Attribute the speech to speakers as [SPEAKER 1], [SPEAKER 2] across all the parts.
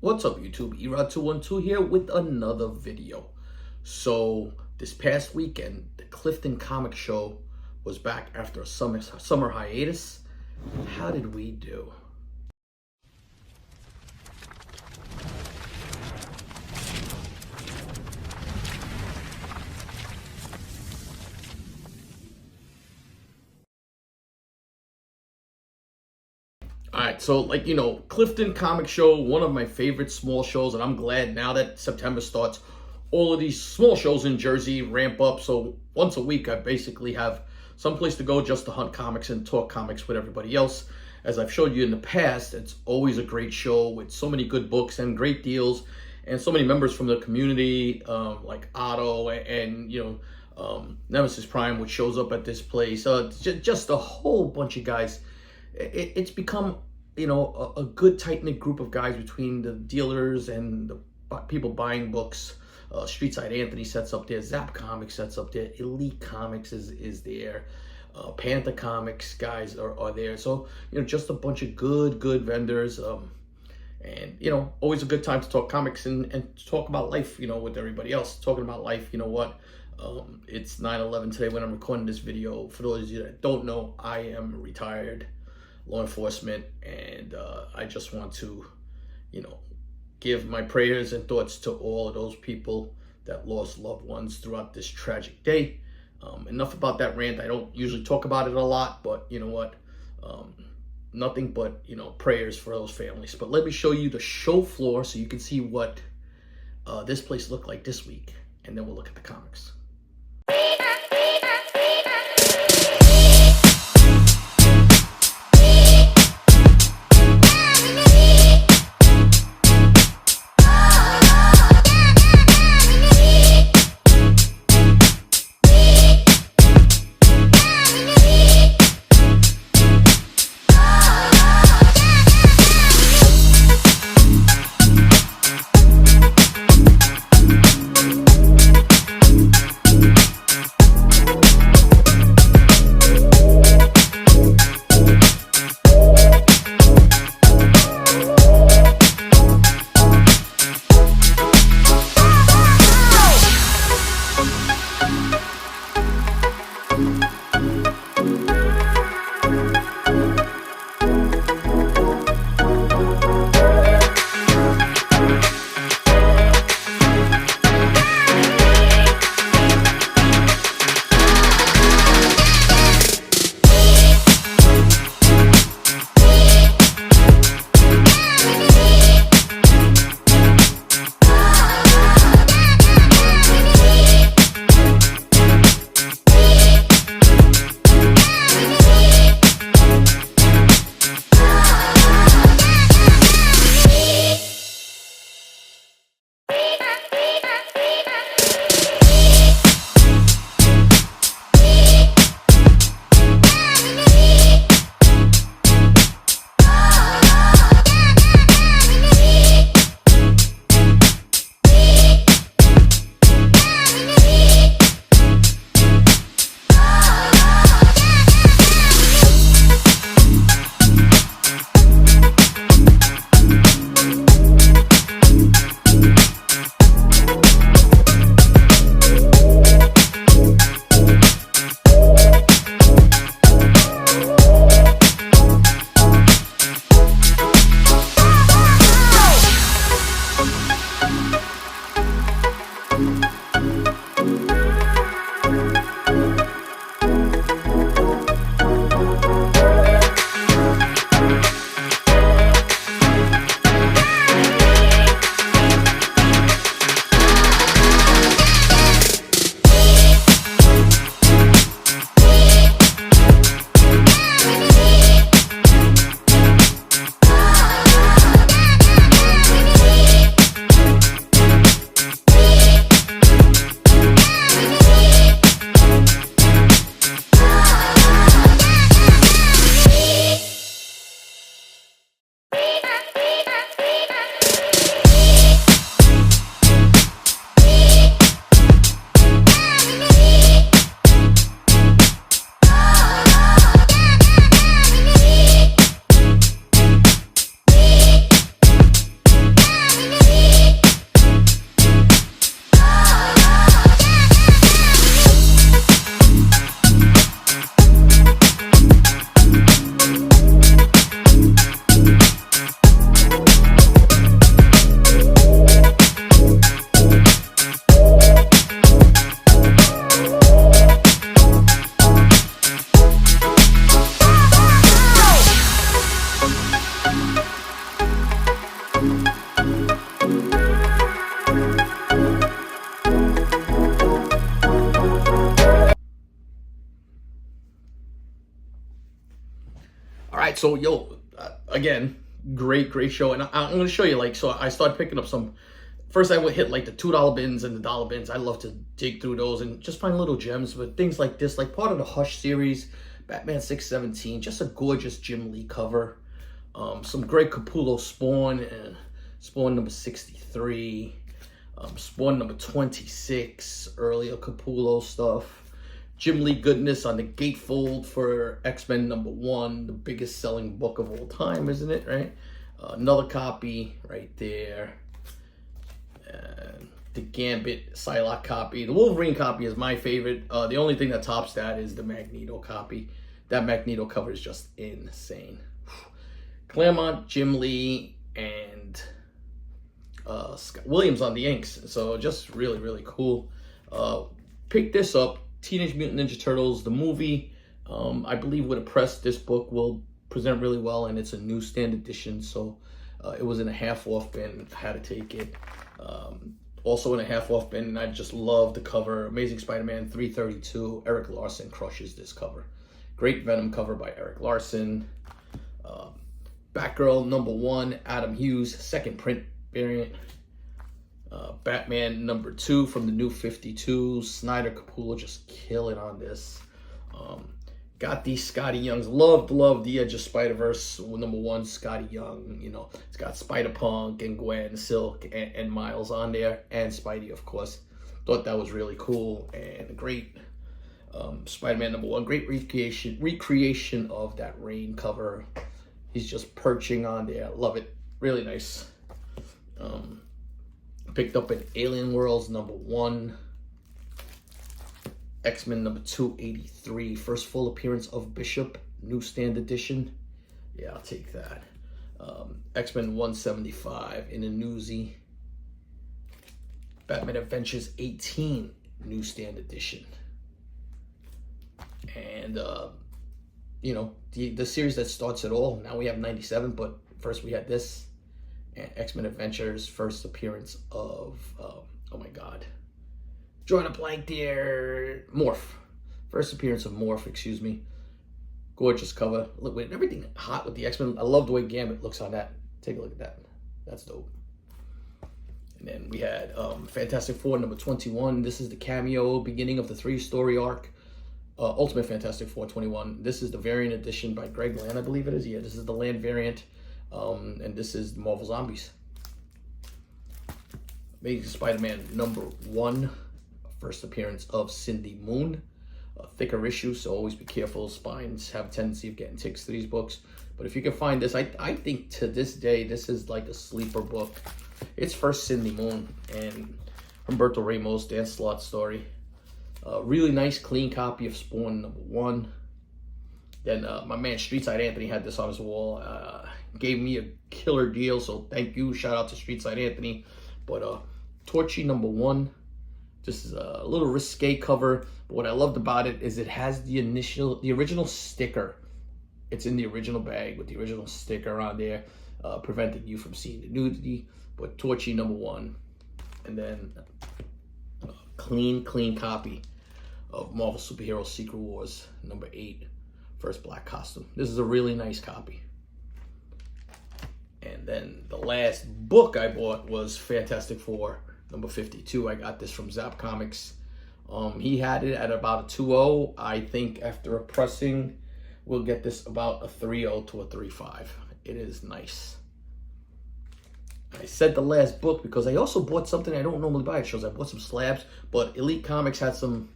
[SPEAKER 1] What's up, YouTube? Erod212 here with another video. So this past weekend, the Clifton Comic Show was back after a summer hiatus. How did we do? All right, so Clifton Comic Show, one of my favorite small shows, and I'm glad now that September starts, all of these small shows in Jersey ramp up. So once a week, I basically have some place to go just to hunt comics and talk comics with everybody else. As I've showed you in the past, it's always a great show with so many good books and great deals, and so many members from the community, like Otto and Nemesis Prime, which shows up at this place. Just a whole bunch of guys. It's become, a good tight-knit group of guys between the dealers and the people buying books. Streetside Anthony sets up there, Zap Comics sets up there, Elite Comics is there, Panther Comics guys are there. So, just a bunch of good vendors. And, always a good time to talk comics and talk about life, with everybody else. Talking about life, it's 9/11 today when I'm recording this video. For those of you that don't know, I am retired law enforcement, and I just want to, give my prayers and thoughts to all of those people that lost loved ones throughout this tragic day. Enough about that rant. I don't usually talk about it a lot, but you know what? Nothing but, prayers for those families. But let me show you the show floor so you can see what this place looked like this week, and then we'll look at the comics. So again, great show, and I'm going to show you. Like, so I started picking up some. First, I would hit like the $2 bins and the dollar bins. I love to dig through those and just find little gems. But things like this, like part of the Hush series, Batman 617, just a gorgeous Jim Lee cover. Some great Capullo Spawn, and Spawn number 63, Spawn number 26, earlier Capullo stuff. Jim Lee goodness on the gatefold for X-Men #1, the biggest selling book of all time, isn't it, right? Another copy right there. The Gambit Psylocke copy. The Wolverine copy is my favorite. The only thing that tops that is the Magneto copy. That Magneto cover is just insane. Claremont, Jim Lee, and Scott Williams on the inks. So just really cool. Pick this up. Teenage Mutant Ninja Turtles, the movie, I believe with a press, this book will present really well, and it's a newsstand edition, so it was in a half-off bin. I had to take it. Also in a half-off bin, and I just love the cover. Amazing Spider-Man 332, Eric Larson crushes this cover. Great Venom cover by Eric Larson. Batgirl #1, Adam Hughes, second print variant. Batman #2 from the New 52, Snyder Capullo just killing on this. Got these Scotty Youngs. Loved the Edge of Spider-Verse #1, Scotty Young. You know, it's got Spider-Punk and Gwen, Silk, and Miles on there, and Spidey, of course. Thought that was really cool and a great Spider-Man #1. Great recreation of that Rain cover. He's just perching on there. Love it. Really nice. Picked up an Alien Worlds #1. X-Men #283. First full appearance of Bishop, newsstand edition. Yeah, I'll take that. X-Men 175 in a newsie. Batman Adventures 18, newsstand edition. And, you know, the series that starts it all. Now we have 97, but first we had this. And X-Men Adventures, first appearance of, oh my God. Drawing a blank there. Morph. First appearance of Morph, excuse me. Gorgeous cover. Look, with everything hot with the X-Men. I love the way Gambit looks on that. Take a look at that. That's dope. And then we had Fantastic Four #21. This is the cameo, beginning of the 3-story arc. Ultimate Fantastic Four 21. This is the variant edition by Greg Land, I believe it is. Yeah, this is the Land variant. And this is Marvel Zombies. Amazing Spider-Man #1. First appearance of Cindy Moon. A thicker issue, so always be careful. Spines have a tendency of getting ticks to these books. But if you can find this, I think to this day, this is like a sleeper book. It's first Cindy Moon and Humberto Ramos, Dan Slott story. Really nice, clean copy of Spawn #1. Then my man Streetside Anthony had this on his wall. Gave me a killer deal, so thank you. Shout out to Streetside Anthony. But Torchy #1. This is a little risque cover, but what I loved about it is it has the original sticker. It's in the original bag with the original sticker on there, preventing you from seeing the nudity. But Torchy #1, and then a clean copy of Marvel Superhero Secret Wars #8, first black costume. This is a really nice copy. And then the last book I bought was Fantastic Four #52. I got this from Zap Comics. He had it at about a 2.0. I think after a pressing, we'll get this about a 3.0 to a 3.5. It is nice. I said the last book because I also bought something I don't normally buy at shows. I bought some slabs, but Elite Comics had some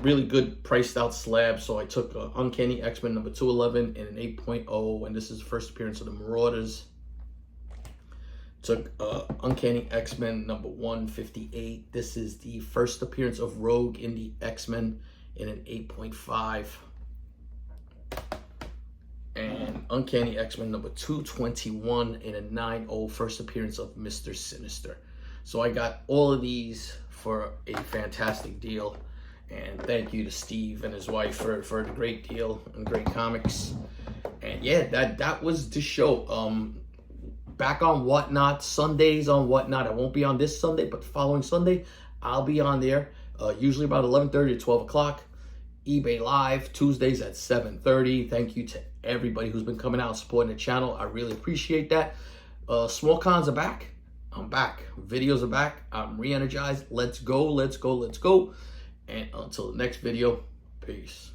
[SPEAKER 1] really good priced out slabs. So I took Uncanny X-Men #211 and an 8.0, and this is the first appearance of the Marauders. Took Uncanny X-Men #158. This is the first appearance of Rogue in the X-Men in an 8.5. And Uncanny X-Men #221 in a 9.0, first appearance of Mr. Sinister. So I got all of these for a fantastic deal. And thank you to Steve and his wife for the great deal and great comics. And yeah, that was the show. Back on Whatnot, Sundays on Whatnot. I won't be on this Sunday, but the following Sunday, I'll be on there. Usually about 11:30 to 12 o'clock. eBay Live, Tuesdays at 7:30. Thank you to everybody who's been coming out and supporting the channel. I really appreciate that. Small cons are back. I'm back. Videos are back. I'm re-energized. Let's go, let's go, let's go. And until the next video, peace.